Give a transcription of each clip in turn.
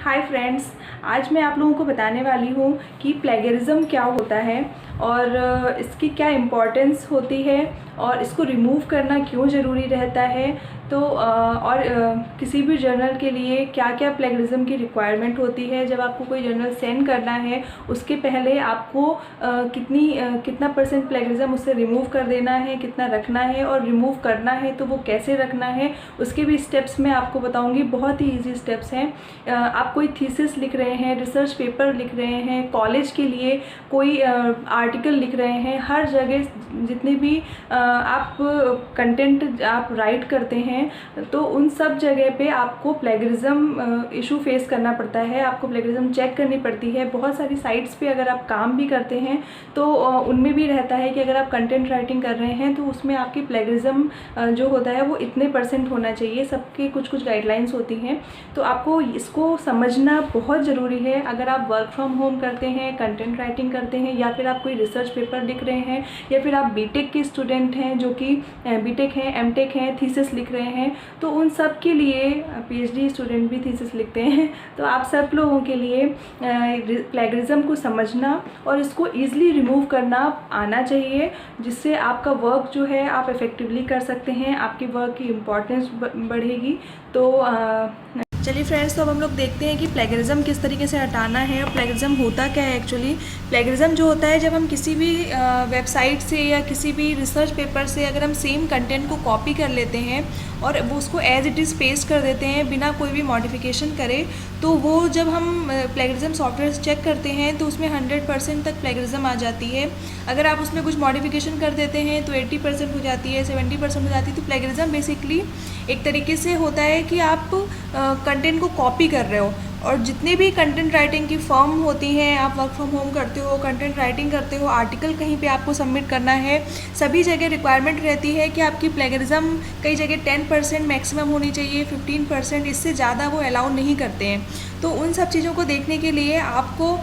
Hi friends, आज मैं आप लोगों को बताने वाली हूँ कि प्लेगरिज्म क्या होता है और इसकी क्या इम्पोर्टेंस होती है और इसको रिमूव करना क्यों ज़रूरी रहता है। तो किसी भी जर्नल के लिए क्या क्या प्लेगरिज्म की रिक्वायरमेंट होती है। जब आपको कोई जर्नल सेंड करना है उसके पहले आपको कितना परसेंट प्लेगरिज्म उससे रिमूव कर देना है, कितना रखना है, और रिमूव करना है तो वो कैसे रखना है, उसके भी स्टेप्स मैं आपको बताऊंगी। बहुत ही इजी स्टेप्स हैं। आप कोई थीसिस लिख रहे हैं, रिसर्च पेपर लिख रहे हैं, कॉलेज के लिए कोई आर्टिकल लिख रहे हैं, हर जगह जितने भी आप कंटेंट आप राइट करते हैं तो उन सब जगह पे आपको प्लेगरिज्म इशू फेस करना पड़ता है। आपको प्लेगरिज्म चेक करनी पड़ती है। बहुत सारी साइट्स पे अगर आप काम भी करते हैं तो उनमें भी रहता है कि अगर आप कंटेंट राइटिंग कर रहे हैं तो उसमें आपकी प्लेगरिज्म जो होता है वो इतने % होना चाहिए। सबके कुछ कुछ गाइडलाइंस होती हैं, तो आपको इसको समझना बहुत ज़रूरी है। अगर आप वर्क फ्रॉम होम करते हैं, कंटेंट राइटिंग करते हैं, या फिर आप कोई रिसर्च पेपर लिख रहे हैं, या फिर आप बीटेक के स्टूडेंट हैं जो कि बीटेक हैं, एमटेक हैं, थीसिस लिख रहे हैं, तो उन सब के लिए पीएचडी स्टूडेंट भी थीसिस लिखते हैं, तो आप सब लोगों के लिए प्लेगरिज्म को समझना और इसको ईजिली रिमूव करना आना चाहिए, जिससे आपका वर्क जो है आप इफ़ेक्टिवली कर सकते हैं, आपके वर्क की इम्पोर्टेंस बढ़ेगी। तो चलिए फ्रेंड्स, तो अब हम लोग देखते हैं कि प्लेगरिज्म किस तरीके से हटाना है और प्लेगरिज्म होता क्या है एक्चुअली। प्लेगरिज्म जो होता है, जब हम किसी भी वेबसाइट से या किसी भी रिसर्च पेपर से अगर हम सेम कंटेंट को कॉपी कर लेते हैं और वो उसको एज इट इज़ पेस्ट कर देते हैं बिना कोई भी मॉडिफिकेशन करे, तो वो जब हम प्लेगरिज्म सॉफ्टवेयर चेक करते हैं तो उसमें 100% तक प्लेगरिज्म आ जाती है। अगर आप उसमें कुछ मॉडिफिकेशन कर देते हैं तो 80% हो जाती है, 70% हो जाती है। तो प्लेगरिज्म बेसिकली एक तरीके से होता है कि आप कंटेंट को कॉपी कर रहे हो, और जितने भी कंटेंट राइटिंग की फर्म होती हैं, आप वर्क फ्रॉम होम करते हो, कंटेंट राइटिंग करते हो, आर्टिकल कहीं पे आपको सबमिट करना है, सभी जगह रिक्वायरमेंट रहती है कि आपकी प्लेगरिज्म कई जगह 10% मैक्सिमम होनी चाहिए, 15%, इससे ज़्यादा वो अलाउ नहीं करते हैं। तो उन सब चीज़ों को देखने के लिए आपको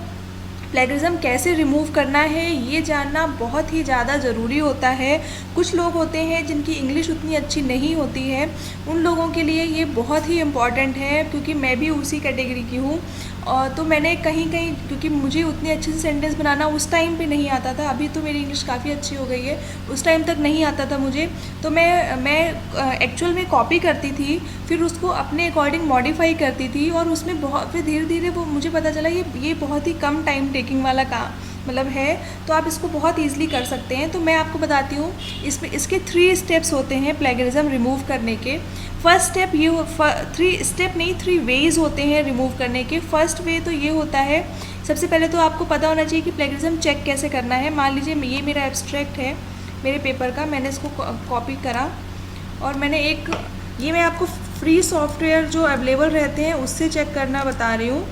प्लेगरिज्म कैसे रिमूव करना है ये जानना बहुत ही ज़्यादा ज़रूरी होता है। कुछ लोग होते हैं जिनकी इंग्लिश उतनी अच्छी नहीं होती है, उन लोगों के लिए ये बहुत ही इम्पॉर्टेंट है, क्योंकि मैं भी उसी कैटेगरी की हूँ। और तो मैंने कहीं कहीं, क्योंकि मुझे उतनी अच्छे से सेंटेंस बनाना उस टाइम पे नहीं आता था, अभी तो मेरी इंग्लिश काफ़ी अच्छी हो गई है, उस टाइम तक नहीं आता था मुझे। तो मैं एक्चुअल में कॉपी करती थी, फिर उसको अपने अकॉर्डिंग मॉडिफाई करती थी, और उसमें बहुत फिर धीरे धीरे वो मुझे पता चला ये बहुत ही कम टाइम टेकिंग वाला काम मतलब है, तो आप इसको बहुत ईजिली कर सकते हैं। तो मैं आपको बताती हूँ, इसके 3 स्टेप्स होते हैं प्लेगरिज्म रिमूव करने के। फर्स्ट स्टेप ये 3 स्टेप नहीं, 3 वेज होते हैं रिमूव करने के। फर्स्ट वे तो ये होता है, सबसे पहले तो आपको पता होना चाहिए कि प्लेगरिज्म चेक कैसे करना है। मान लीजिए ये मेरा एब्स्ट्रैक्ट है मेरे पेपर का, मैंने इसको कॉपी करा और मैंने ये मैं आपको फ्री सॉफ्टवेयर जो अवेलेबल रहते हैं उससे चेक करना बता रही हूँ।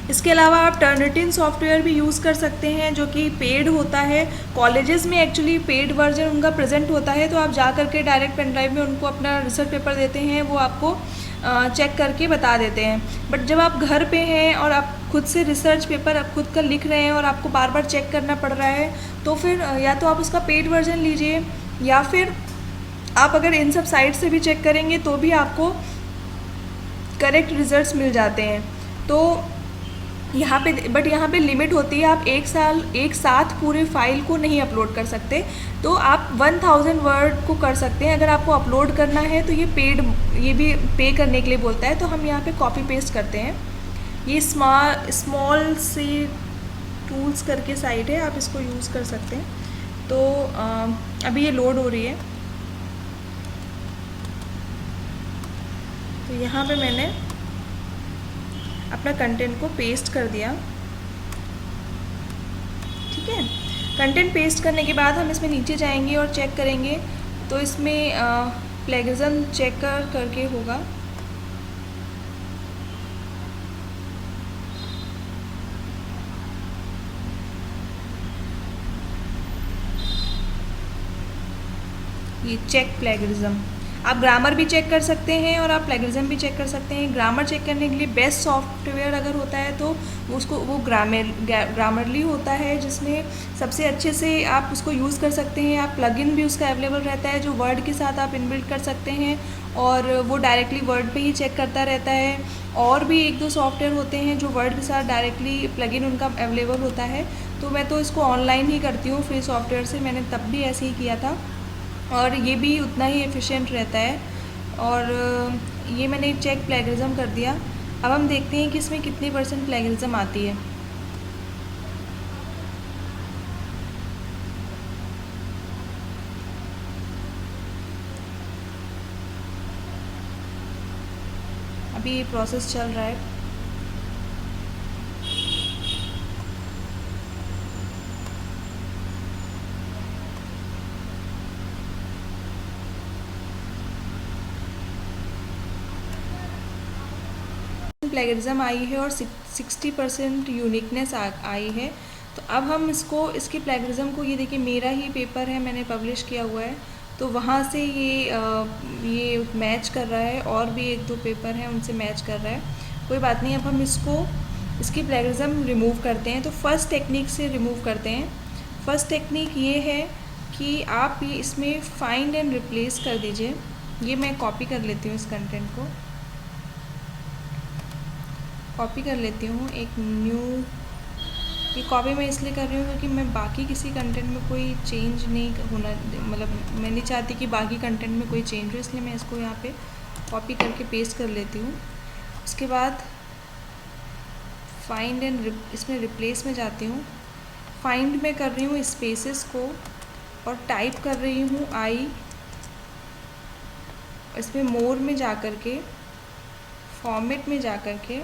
इसके अलावा आप टर्निटिन सॉफ्टवेयर भी यूज़ कर सकते हैं जो कि पेड होता है। कॉलेजेस में एक्चुअली पेड वर्जन उनका प्रेजेंट होता है, तो आप जा करके डायरेक्ट पेन ड्राइव में उनको अपना रिसर्च पेपर देते हैं, वो आपको चेक करके बता देते हैं। बट जब आप घर पे हैं और आप खुद से रिसर्च पेपर आप खुद का लिख रहे हैं और आपको बार बार चेक करना पड़ रहा है, तो फिर या तो आप उसका पेड वर्जन लीजिए, या फिर आप अगर इन सब साइट से भी चेक करेंगे तो भी आपको करेक्ट रिजल्ट्स मिल जाते हैं। तो यहाँ पे लिमिट होती है, आप एक साथ पूरे फाइल को नहीं अपलोड कर सकते, तो आप 1000 वर्ड को कर सकते हैं। अगर आपको अपलोड करना है तो ये भी पे करने के लिए बोलता है, तो हम यहाँ पे कॉपी पेस्ट करते हैं। ये स्मॉल सी टूल्स करके साइट है, आप इसको यूज़ कर सकते हैं। तो अभी ये लोड हो रही है, तो यहाँ पे मैंने अपना कंटेंट को पेस्ट कर दिया। ठीक है, कंटेंट पेस्ट करने के बाद हम इसमें नीचे जाएंगे और चेक करेंगे, तो इसमें प्लेगरिज्म चेक करके होगा। ये चेक प्लेगरिज्म, आप ग्रामर भी चेक कर सकते हैं और आप प्लेगरिज्म भी चेक कर सकते हैं। ग्रामर चेक करने के लिए बेस्ट सॉफ्टवेयर अगर होता है तो वो ग्रामरली होता है, जिसमें सबसे अच्छे से आप उसको यूज़ कर सकते हैं। आप प्लगइन भी उसका अवेलेबल रहता है जो वर्ड के साथ आप इनबिल्ट कर सकते हैं और वो डायरेक्टली वर्ड पे ही चेक करता रहता है। और भी एक दो सॉफ्टवेयर होते हैं जो वर्ड के साथ डायरेक्टली प्लगइन उनका अवेलेबल होता है, तो मैं तो इसको ऑनलाइन ही करती हूँ फ्री सॉफ्टवेयर से। मैंने तब भी ऐसे ही किया था और ये भी उतना ही एफिशिएंट रहता है। और ये मैंने चेक प्लेगरिज्म कर दिया। अब हम देखते हैं कि इसमें कितनी % प्लेगरिज्म आती है। अभी ये प्रोसेस चल रहा है। प्लेगरिज्म आई है और 60% यूनिकनेस आई है। तो अब हम इसकी प्लेगरिज्म को, ये देखिए मेरा ही पेपर है, मैंने पब्लिश किया हुआ है, तो वहाँ से ये मैच कर रहा है। और भी एक दो पेपर हैं उनसे मैच कर रहा है। कोई बात नहीं, अब हम इसकी प्लेगरिज्म रिमूव करते हैं। तो फर्स्ट टेक्निक से रिमूव करते हैं। फर्स्ट टेक्निक ये है कि आप ये इसमें फाइंड एंड रिप्लेस कर दीजिए। ये मैं कॉपी कर लेती हूँ, इस कंटेंट को कॉपी कर लेती हूँ। एक न्यू, ये कॉपी मैं इसलिए कर रही हूँ क्योंकि मैं बाकी किसी कंटेंट में कोई चेंज नहीं होना, मतलब मैं नहीं चाहती कि बाकी कंटेंट में कोई चेंज हो, इसलिए मैं इसको यहाँ पे कॉपी करके पेस्ट कर लेती हूँ। उसके बाद फाइंड एंड इसमें रिप्लेस में जाती हूँ। फाइंड में कर रही हूँ स्पेसेस को और टाइप कर रही हूँ आई। इसमें मोर में जा कर के, फॉर्मेट में जा कर के,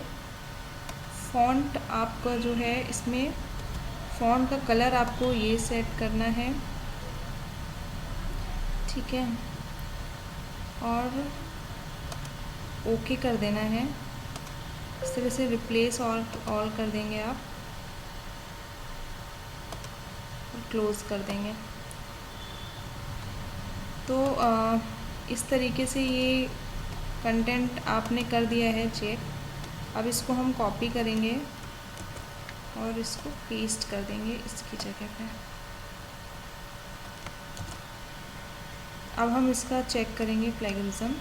फ़ॉन्ट आपका जो है, इसमें फ़ॉन्ट का कलर आपको ये सेट करना है, ठीक है, और ओके कर देना है। इस तरह से रिप्लेस ऑल कर देंगे आप और क्लोज़ कर देंगे। तो इस तरीके से ये कंटेंट आपने कर दिया है चेक। अब इसको हम कॉपी करेंगे और इसको पेस्ट कर देंगे इसकी जगह पे। अब हम इसका चेक करेंगे प्लेगरिज्म।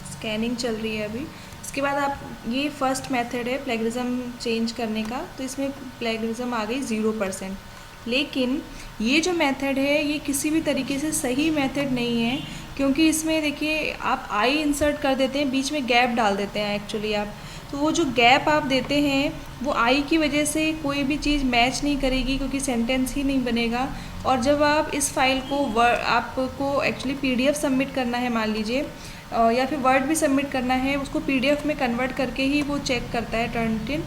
स्कैनिंग चल रही है अभी। इसके बाद आप, ये फर्स्ट मेथड है प्लेगरिज्म चेंज करने का, तो इसमें प्लेगरिज्म आ गई 0%। लेकिन ये जो मेथड है ये किसी भी तरीके से सही मेथड नहीं है, क्योंकि इसमें देखिए आप आई इंसर्ट कर देते हैं, बीच में गैप डाल देते हैं एक्चुअली आप। तो वो जो गैप आप देते हैं वो आई की वजह से कोई भी चीज़ मैच नहीं करेगी, क्योंकि सेंटेंस ही नहीं बनेगा। और जब आप इस फाइल को आपको एक्चुअली PDF सबमिट करना है, मान लीजिए, या फिर वर्ड भी सबमिट करना है, उसको PDF में कन्वर्ट करके ही वो चेक करता है टर्निटिन।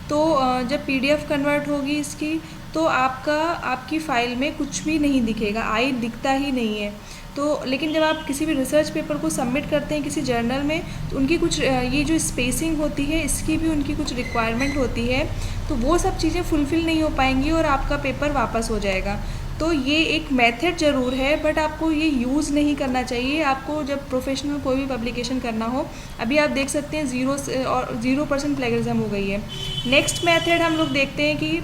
तो जब PDF कन्वर्ट होगी इसकी, तो आपकी फ़ाइल में कुछ भी नहीं दिखेगा, आई दिखता ही नहीं है। तो लेकिन जब आप किसी भी रिसर्च पेपर को सबमिट करते हैं किसी जर्नल में, तो उनकी कुछ ये जो स्पेसिंग होती है इसकी भी उनकी कुछ रिक्वायरमेंट होती है, तो वो सब चीज़ें फुलफ़िल नहीं हो पाएंगी और आपका पेपर वापस हो जाएगा। तो ये एक मेथड ज़रूर है, बट आपको ये यूज़ नहीं करना चाहिए। आपको जब प्रोफेशनल कोई भी पब्लिकेशन करना हो, अभी आप देख सकते हैं 0% प्लेगरिज्म हो गई है। नेक्स्ट मेथड हम लोग देखते हैं कि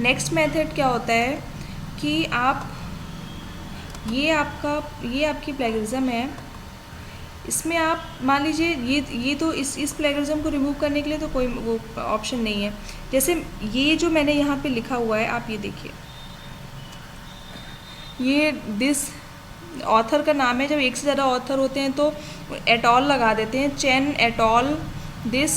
नेक्स्ट मेथड क्या होता है कि आप ये आपकी प्लेगरिज्म है, इसमें आप मान लीजिए ये तो इस प्लेगरिज्म को रिमूव करने के लिए तो कोई वो ऑप्शन नहीं है। जैसे ये जो मैंने यहाँ पे लिखा हुआ है, आप ये देखिए, ये दिस ऑथर का नाम है। जब एक से ज़्यादा ऑथर होते हैं तो एटॉल लगा देते हैं, chain atoll, this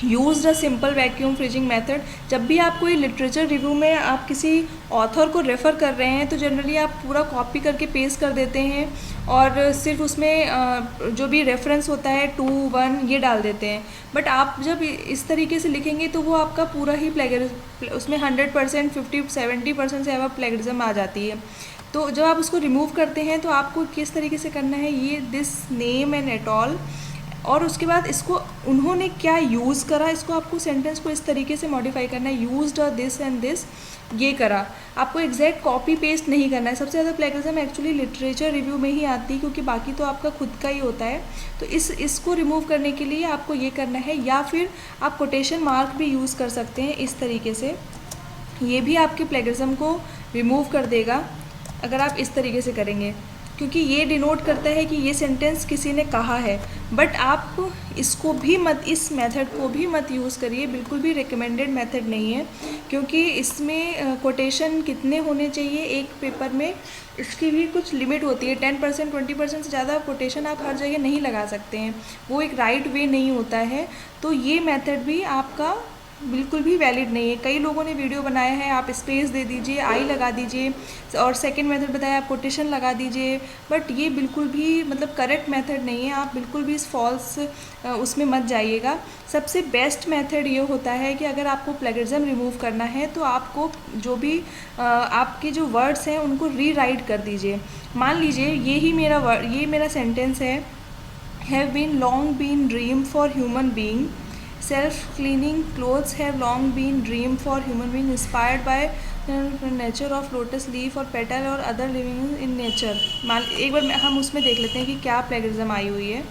use the simple vacuum freezing method. जब भी आप कोई लिटरेचर रिव्यू में आप किसी ऑथर को रेफ़र कर रहे हैं तो जनरली आप पूरा कॉपी करके पेस्ट कर देते हैं और सिर्फ उसमें जो भी रेफरेंस होता है 2, 1 ये डाल देते हैं। बट आप जब इस तरीके से लिखेंगे तो वो आपका पूरा ही प्लेगरिज्म, उसमें 100%, 50-70% से अब प्लेगरिज्म आ जाती है। तो जब आप उसको रिमूव करते हैं तो आपको किस तरीके से करना है, ये this name and at all, और उसके बाद इसको उन्होंने क्या यूज़ करा, इसको आपको सेंटेंस को इस तरीके से मॉडिफाई करना है, यूज्ड दिस एंड दिस ये करा। आपको एग्जैक्ट कॉपी पेस्ट नहीं करना है। सबसे ज़्यादा प्लेगरिज्म एक्चुअली लिटरेचर रिव्यू में ही आती है, क्योंकि बाकी तो आपका खुद का ही होता है। तो इसको रिमूव करने के लिए आपको ये करना है, या फिर आप कोटेशन मार्क भी यूज़ कर सकते हैं इस तरीके से, ये भी आपके प्लेगरिज्म को रिमूव कर देगा अगर आप इस तरीके से करेंगे, क्योंकि ये डिनोट करता है कि ये सेंटेंस किसी ने कहा है। बट आप इसको भी मत, इस मेथड को भी मत यूज़ करिए, बिल्कुल भी रिकमेंडेड मेथड नहीं है, क्योंकि इसमें कोटेशन कितने होने चाहिए एक पेपर में, इसकी भी कुछ लिमिट होती है। 10%, 20% से ज़्यादा कोटेशन आप हर जगह नहीं लगा सकते हैं, वो एक राइट वे नहीं होता है। तो ये मेथड भी आपका बिल्कुल भी वैलिड नहीं है। कई लोगों ने वीडियो बनाया है, आप स्पेस दे दीजिए, आई लगा दीजिए, और सेकंड मेथड बताया आप कोटेशन लगा दीजिए, बट ये बिल्कुल भी मतलब करेक्ट मेथड नहीं है। आप बिल्कुल भी इस फॉल्स उसमें मत जाइएगा। सबसे बेस्ट मेथड ये होता है कि अगर आपको प्लेगरिज्म रिमूव करना है तो आपको जो भी आपके जो वर्ड्स हैं उनको रीराइट कर दीजिए। मान लीजिए ये मेरा सेंटेंस है, have been long been dream for human being, self-cleaning clothes have long been dream for human being, inspired by the nature of lotus leaf or petal or other living in nature। एक बार हम उसमें देख लेते हैं कि क्या plagiarism आई हुई है,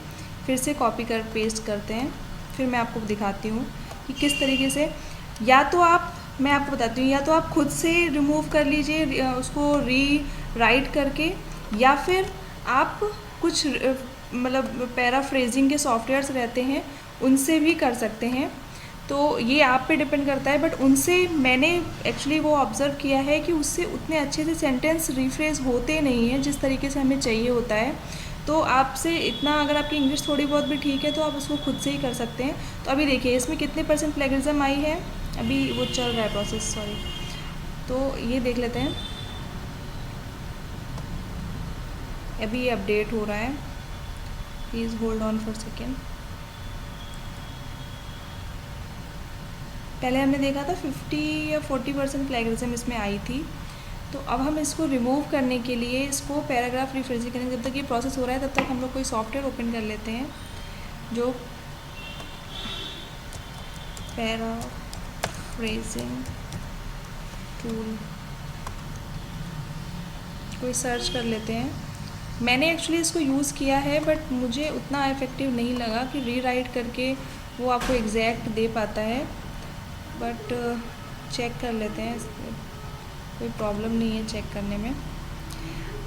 फिर से कॉपी कर पेस्ट करते हैं, फिर मैं आपको दिखाती हूँ कि किस तरीके से। या तो मैं आपको बताती हूँ, या तो आप खुद से रिमूव कर लीजिए उसको रीराइट करके, या फिर आप कुछ मतलब पैराफ्रेजिंग के सॉफ्टवेयर्स रहते हैं उनसे भी कर सकते हैं। तो ये आप पे डिपेंड करता है, बट उनसे मैंने एक्चुअली वो ऑब्ज़र्व किया है कि उससे उतने अच्छे से सेंटेंस रिफ्रेज होते नहीं हैं जिस तरीके से हमें चाहिए होता है। तो आपसे इतना, अगर आपकी इंग्लिश थोड़ी बहुत भी ठीक है तो आप उसको खुद से ही कर सकते हैं। तो अभी देखिए इसमें कितने % प्लेगरिज्म आई है, अभी वो चल रहा है प्रोसेस, सॉरी। तो ये देख लेते हैं, अभी ये अपडेट हो रहा है, please hold on for second. पहले हमने देखा था 50 या 40% प्लेगरिज्म इसमें आई थी। तो अब हम इसको रिमूव करने के लिए इसको पैराग्राफ रिफ्रेजिंग करेंगे। जब तक ये प्रोसेस हो रहा है तब तक हम लोग कोई सॉफ्टवेयर ओपन कर लेते हैं जो पैराफ्रेजिंग टूल, कोई सर्च कर लेते हैं। मैंने एक्चुअली इसको यूज़ किया है, बट मुझे उतना इफ़ेक्टिव नहीं लगा कि रीराइट करके वो आपको एग्जैक्ट दे पाता है। बट चेक कर लेते हैं, कोई प्रॉब्लम नहीं है चेक करने में।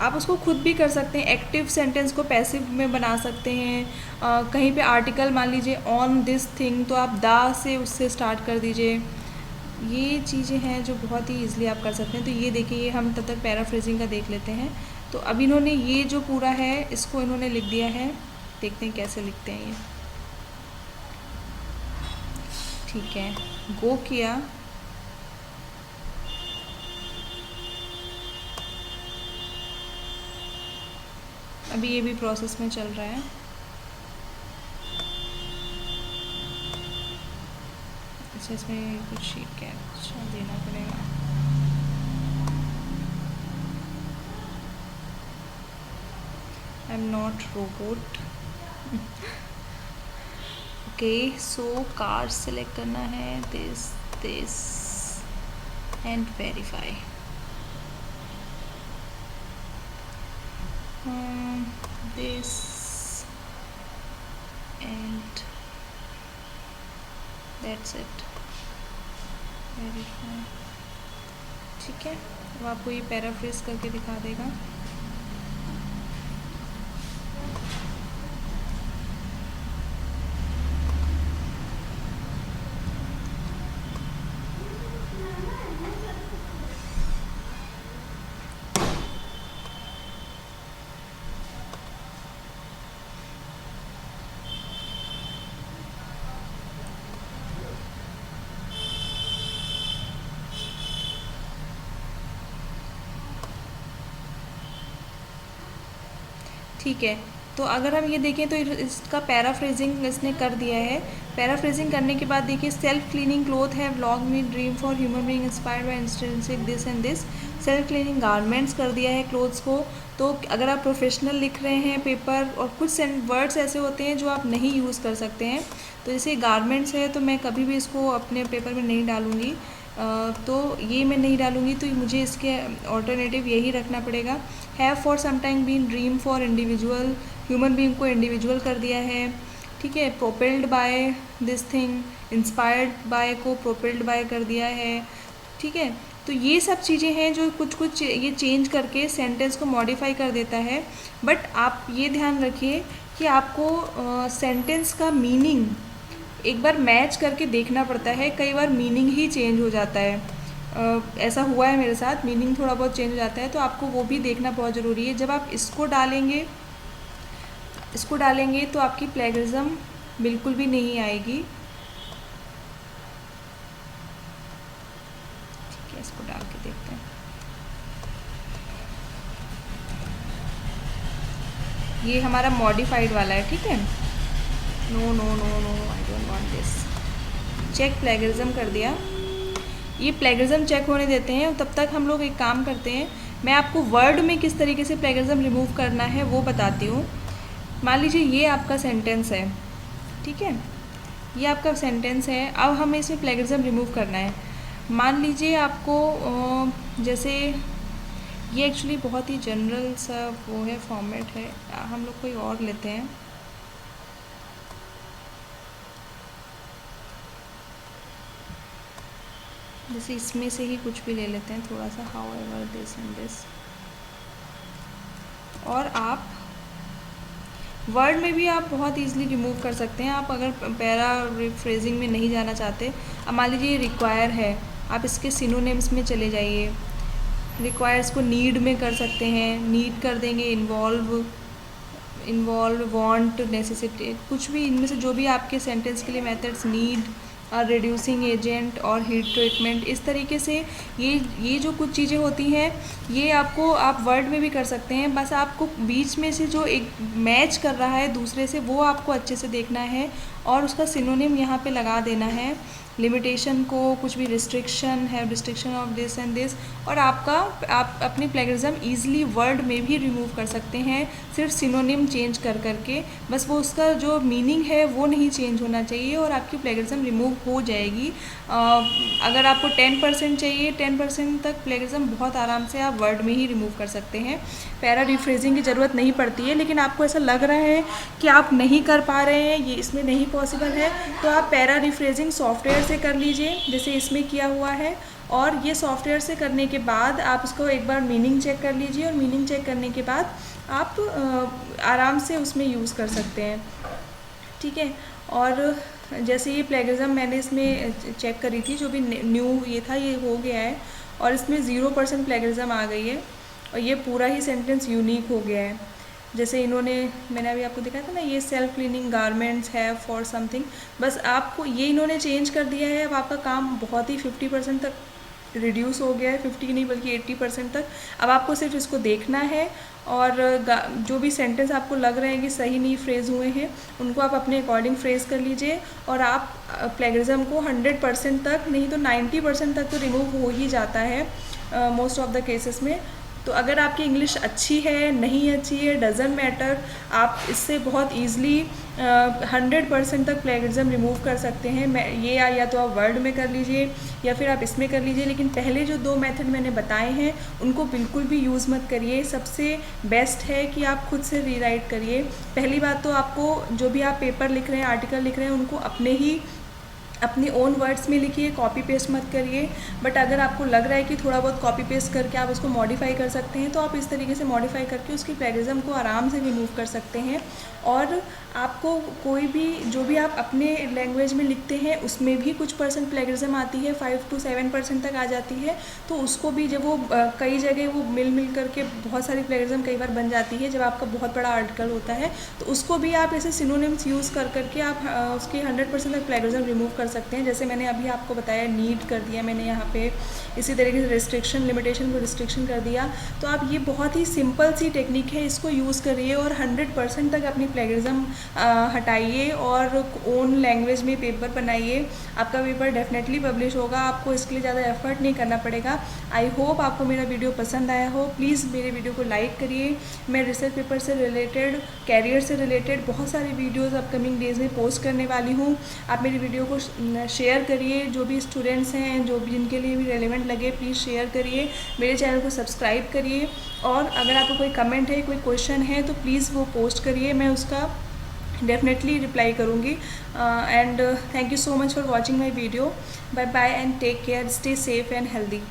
आप उसको खुद भी कर सकते हैं, एक्टिव सेंटेंस को पैसिव में बना सकते हैं। कहीं पे आर्टिकल मान लीजिए ऑन दिस थिंग, तो आप दा से उससे स्टार्ट कर दीजिए। ये चीज़ें हैं जो बहुत ही ईजिली आप कर सकते हैं। तो ये देखिए, हम तब तक पैराफ्रेजिंग का देख लेते हैं। तो अब इन्होंने ये जो पूरा है इसको इन्होंने लिख दिया है, देखते हैं कैसे लिखते हैं ये। ठीक है, गो किया, अभी ये भी प्रोसेस में चल रहा है। अच्छा, इसमें कुछ कैप्चा देना पड़ेगा। I am not robot. Okay, so car select करना है, this and verify. This and that's it, verify. ठीक है, अब आपको ये पैराफ्रेज करके दिखा देगा। ठीक है। तो अगर हम ये देखें तो इसका पैराफ्रेजिंग इसने कर दिया है। पैराफ्रेजिंग करने के बाद देखिए, सेल्फ क्लीनिंग क्लोथ है vlog me dream for human being inspired by intrinsic this and this. Self cleaning garments कर दिया है क्लोथ्स को। तो अगर आप प्रोफेशनल लिख रहे हैं पेपर, और कुछ वर्ड्स ऐसे होते हैं जो आप नहीं यूज़ कर सकते हैं, तो जैसे गारमेंट्स है तो मैं कभी भी इसको अपने पेपर में नहीं डालूँगी, तो ये मैं नहीं डालूँगी, तो मुझे इसके ऑल्टरनेटिव यही रखना पड़ेगा। Have for some time been dream for individual, human being को इंडिविजुअल कर दिया है। ठीक है। Propelled by this thing, inspired by को प्रोपेल्ड बाय कर दिया है। ठीक है। तो ये सब चीज़ें हैं जो कुछ कुछ ये चेंज करके सेंटेंस को मॉडिफाई कर देता है। बट आप ये ध्यान रखिए कि आपको सेंटेंस का मीनिंग एक बार मैच करके देखना पड़ता है। कई बार मीनिंग ही चेंज हो जाता है, ऐसा हुआ है मेरे साथ, मीनिंग थोड़ा बहुत चेंज हो जाता है, तो आपको वो भी देखना बहुत ज़रूरी है। जब आप इसको डालेंगे तो आपकी प्लेगरिज्म बिल्कुल भी नहीं आएगी। ठीक है, इसको डाल के देखते हैं। ये हमारा मॉडिफाइड वाला है। ठीक है। No no no no, I don't want this. Check plagiarism कर दिया। ये प्लेगरिज्म चेक होने देते हैं, तब तक हम लोग एक काम करते हैं। मैं आपको वर्ड में किस तरीके से प्लेगरिज्म रिमूव करना है वो बताती हूँ। मान लीजिए ये आपका सेंटेंस है। ठीक है, ये आपका सेंटेंस है। अब हमें इसमें प्लेगरिज्म रिमूव करना है। मान लीजिए आपको जैसे ये एक्चुअली बहुत ही जनरल सा वो है, फॉर्मेट है, हम लोग कोई और लेते हैं। जैसे इसमें से ही कुछ भी ले लेते हैं थोड़ा सा, how ever this and this. और आप वर्ड में भी आप बहुत ईजिली रिमूव कर सकते हैं। आप अगर पैराफ्रेजिंग में नहीं जाना चाहते, अब मान लीजिए रिक्वायर है, आप इसके सिनोनिम्स में चले जाइए। रिक्वायर्स को नीड में कर सकते हैं, नीड कर देंगे। इन्वॉल्व, वांट, नेसेसिटी, कुछ भी इनमें से जो भी आपके सेंटेंस के लिए मेथड्स, नीड और रिड्यूसिंग एजेंट और हीट ट्रीटमेंट, इस तरीके से ये जो कुछ चीज़ें होती हैं, ये आपको आप वर्ड में भी कर सकते हैं। बस आपको बीच में से जो एक मैच कर रहा है दूसरे से, वो आपको अच्छे से देखना है और उसका सिनोनिम यहाँ पे लगा देना है। लिमिटेशन को कुछ भी, रिस्ट्रिक्शन है, restriction of this and this. और आप अपनी प्लेगरिज्म ईजिली वर्ड में भी रिमूव कर सकते हैं, सिर्फ सिनोनिम चेंज कर करके। बस वो उसका जो मीनिंग है वो नहीं चेंज होना चाहिए और आपकी प्लेगरिज्म रिमूव हो जाएगी। अगर आपको 10% चाहिए, 10% तक प्लेगरिज्म बहुत आराम से आप वर्ड में ही रिमूव कर सकते हैं। पैरा रिफ्रेजिंग की ज़रूरत नहीं पड़ती है। लेकिन आपको ऐसा लग रहा है कि आप नहीं कर पा रहे हैं, ये इसमें नहीं पॉसिबल है, तो आप पैरा रिफ्रेजिंग सॉफ्टवेयर से कर लीजिए, जैसे इसमें किया हुआ है। और ये सॉफ्टवेयर से करने के बाद आप इसको एक बार मीनिंग चेक कर लीजिए, और मीनिंग चेक करने के बाद आप आराम से उसमें यूज़ कर सकते हैं। ठीक है। और जैसे ये प्लेगरिज्म मैंने इसमें चेक करी थी, जो भी न्यू ये था, ये हो गया है और इसमें 0% प्लेगरिज्म आ गई है और ये पूरा ही सेंटेंस यूनिक हो गया है। जैसे मैंने अभी आपको दिखाया था ना, ये सेल्फ क्लीनिंग गारमेंट्स है फॉर समथिंग, बस आपको ये इन्होंने चेंज कर दिया है। अब आपका काम बहुत ही 50% तक रिड्यूस हो गया है, 50 नहीं बल्कि 80% तक। अब आपको सिर्फ इसको देखना है और जो भी सेंटेंस आपको लग रहे हैं कि सही नहीं फ्रेज हुए हैं, उनको आप अपने अकॉर्डिंग फ्रेज कर लीजिए और आप प्लेगरिज्म को 100% तक, नहीं तो 90% तक तो रिमूव हो ही जाता है मोस्ट ऑफ द केसेस में। तो अगर आपकी इंग्लिश अच्छी है, नहीं अच्छी है, डजेंट मैटर, आप इससे बहुत ईजिली 100% तक प्लेगरिज्म रिमूव कर सकते हैं। ये या तो आप वर्ड में कर लीजिए या फिर आप इसमें कर लीजिए, लेकिन पहले जो 2 मेथड मैंने बताए हैं उनको बिल्कुल भी यूज़ मत करिए। सबसे बेस्ट है कि आप खुद से रीराइट करिए। पहली बात तो आपको जो भी आप पेपर लिख रहे हैं, आर्टिकल लिख रहे हैं, उनको अपने ओन वर्ड्स में लिखिए, कॉपी पेस्ट मत करिए। बट अगर आपको लग रहा है कि थोड़ा बहुत कॉपी पेस्ट करके आप उसको मॉडिफाई कर सकते हैं, तो आप इस तरीके से मॉडिफाई करके उसकी प्लेगरिज्म को आराम से रिमूव कर सकते हैं। और आपको कोई भी जो भी आप अपने लैंग्वेज में लिखते हैं उसमें भी कुछ % प्लेगरिज्म आती है, 5 to 7% तक आ जाती है। तो उसको भी जब वो कई जगह वो मिल करके बहुत सारी प्लेगरिज्म कई बार बन जाती है जब आपका बहुत बड़ा आर्टिकल होता है, तो उसको भी आप ऐसे सिनोनिम्स यूज़ करके आप उसकी 100% तक प्लेगरिज्म रिमूव कर सकते हैं। जैसे मैंने अभी आपको बताया नीड कर दिया मैंने यहाँ पे, इसी तरीके से रिस्ट्रिक्शन, लिमिटेशन को रिस्ट्रिक्शन कर दिया। तो आप ये बहुत ही सिंपल सी टेक्निक है, इसको यूज़ करिए और 100% तक अपनी प्लेगरिज्म हटाइए और ओन लैंग्वेज में पेपर बनाइए। आपका पेपर डेफिनेटली पब्लिश होगा, आपको इसके लिए ज़्यादा एफर्ट नहीं करना पड़ेगा। आई होप आपको मेरा वीडियो पसंद आया हो। प्लीज़ मेरे वीडियो को लाइक करिए। मैं रिसर्च पेपर से रिलेटेड, कैरियर से रिलेटेड बहुत सारे वीडियोज़ अपकमिंग डेज़ में पोस्ट करने वाली हूँ। आप मेरी वीडियो को शेयर करिए, जो भी स्टूडेंट्स हैं, जो भी जिनके लिए भी रेलेवेंट लगे, प्लीज़ शेयर करिए। मेरे चैनल को सब्सक्राइब करिए और अगर आपको कोई कमेंट है, कोई क्वेश्चन है तो प्लीज़ वो पोस्ट करिए, मैं उसका डेफिनेटली रिप्लाई करूँगी। And thank you so much for watching my video. Bye bye and take care, stay safe and healthy.